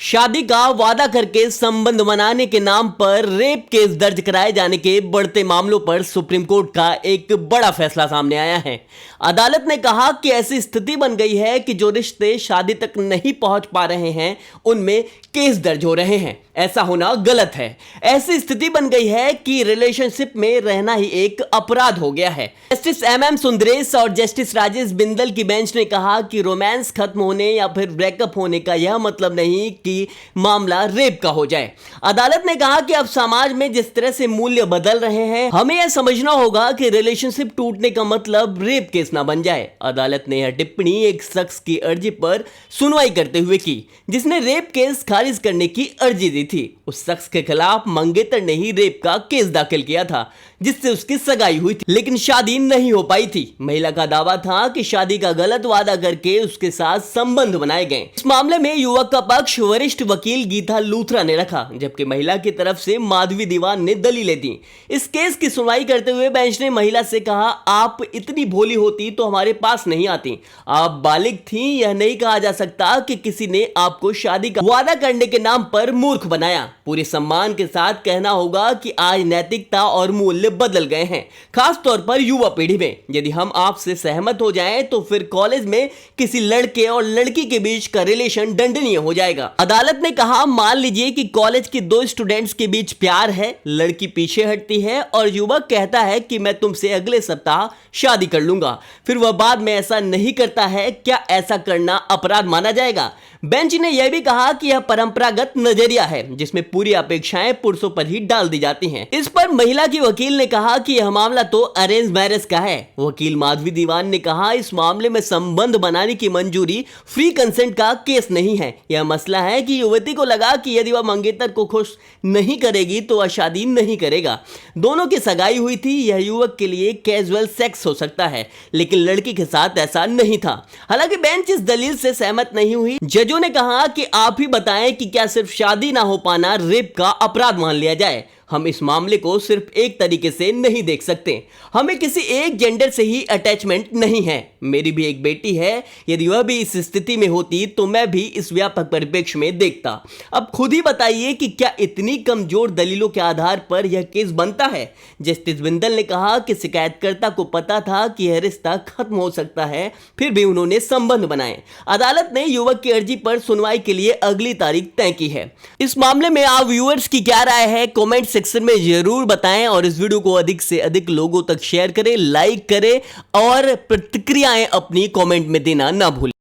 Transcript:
शादी का वादा करके संबंध बनाने के नाम पर रेप केस दर्ज कराए जाने के बढ़ते मामलों पर सुप्रीम कोर्ट का एक बड़ा फैसला सामने आया है। अदालत ने कहा कि ऐसी स्थिति बन गई है कि जो रिश्ते शादी तक नहीं पहुंच पा रहे हैं उनमें केस दर्ज हो रहे हैं। ऐसा होना गलत है। ऐसी स्थिति बन गई है कि रिलेशनशिप में रहना ही एक अपराध हो गया है। जस्टिस MM सुंदरेश और जस्टिस राजेश बिंदल की बेंच ने कहा कि रोमांस खत्म होने या फिर ब्रेकअप होने का यह मतलब नहीं कि मामला रेप का हो जाए। अदालत ने कहा कि अब समाज में जिस तरह से मूल्य बदल रहे हैं, हमें यह समझना होगा कि रिलेशनशिप टूटने का मतलब रेप केस ना बन जाए। अदालत ने यह टिप्पणी एक शख्स की अर्जी पर सुनवाई करते हुए की जिसने रेप केस खारिज करने की अर्जी दी थी। उस शख्स के खिलाफ मंगेतर ने ही रेप का केस दाखिल किया था जिससे उसकी सगाई हुई थी, लेकिन शादी नहीं हो पाई थी। महिला का दावा था कि शादी का गलत वादा करके उसके साथ संबंध बनाए गए। इस मामले में युवक का पक्ष वरिष्ठ वकील गीता लूथरा ने रखा, जबकि महिला की तरफ से माधवी दीवान ने दलीलें दी। इस केस की सुनवाई करते हुए बेंच ने महिला से कहा, आप इतनी भोली होती तो हमारे पास नहीं आती। आप बालिग थी। यह नहीं कहा जा सकता कि किसी ने आपको शादी का वादा करने के नाम पर मूर्ख बनाया। पूरे सम्मान के साथ कहना होगा कि आज नैतिकता और मूल्य बदल गए हैं, खास तौर पर युवा पीढ़ी में। यदि हम आपसे सहमत हो जाएं तो फिर कॉलेज में किसी लड़के और लड़की के बीच का रिलेशन दंडनीय हो जाएगा। अदालत ने कहा, मान लीजिए कि कॉलेज के दो स्टूडेंट्स के बीच प्यार है, लड़की पीछे हटती है और युवक कहता है कि मैं तुमसे अगले सप्ताह शादी कर लूंगा, फिर वह बाद में ऐसा नहीं करता है, क्या ऐसा करना अपराध माना जाएगा? बेंच ने यह भी कहा कि यह परंपरागत नजरिया है जिसमें पूरी अपेक्षाएं पुरुषों पर ही डाल दी जाती हैं। इस पर महिला की वकील ने कहा कि यह मामला तो अरेंज मैरिज का है। वकील माधवी दीवान ने कहा, इस मामले में संबंध बनाने की मंजूरी फ्री कंसेंट का केस नहीं है। यह मसला है कि युवती को लगा कि यदि वह मंगेतर को खुश नहीं करेगी तो वह शादी नहीं करेगा। दोनों की सगाई हुई थी। यह युवक के लिए कैजुअल सेक्स हो सकता है, लेकिन लड़की के साथ ऐसा नहीं था। हालांकि बेंच इस दलील से सहमत नहीं हुई। जजों ने कहा कि आप ही बताएं कि क्या सिर्फ शादी ना हो पाना रेप का अपराध मान लिया जाए। हम इस मामले को सिर्फ एक तरीके से नहीं देख सकते। हमें किसी एक जेंडर से ही अटैचमेंट नहीं है। मेरी भी एक बेटी है। यदि वह भी इस स्थिति में होती तो मैं भी इस व्यापक परिप्रेक्ष्य में देखता। अब खुद ही बताइए कि क्या इतनी कमजोर दलीलों के आधार पर यह केस बनता है? जस्टिस बिंदल ने कहा कि शिकायतकर्ता को पता था कि यह रिश्ता खत्म हो सकता है, फिर भी उन्होंने संबंध बनाए। अदालत ने युवक की अर्जी पर सुनवाई के लिए अगली तारीख तय की है। इस मामले में आप व्यूअर्स की क्या राय है, कमेंट सेक्शन में जरूर बताएं और इस वीडियो को अधिक से अधिक लोगों तक शेयर करें, लाइक करें और प्रतिक्रियाएं अपनी कमेंट में देना ना भूलें।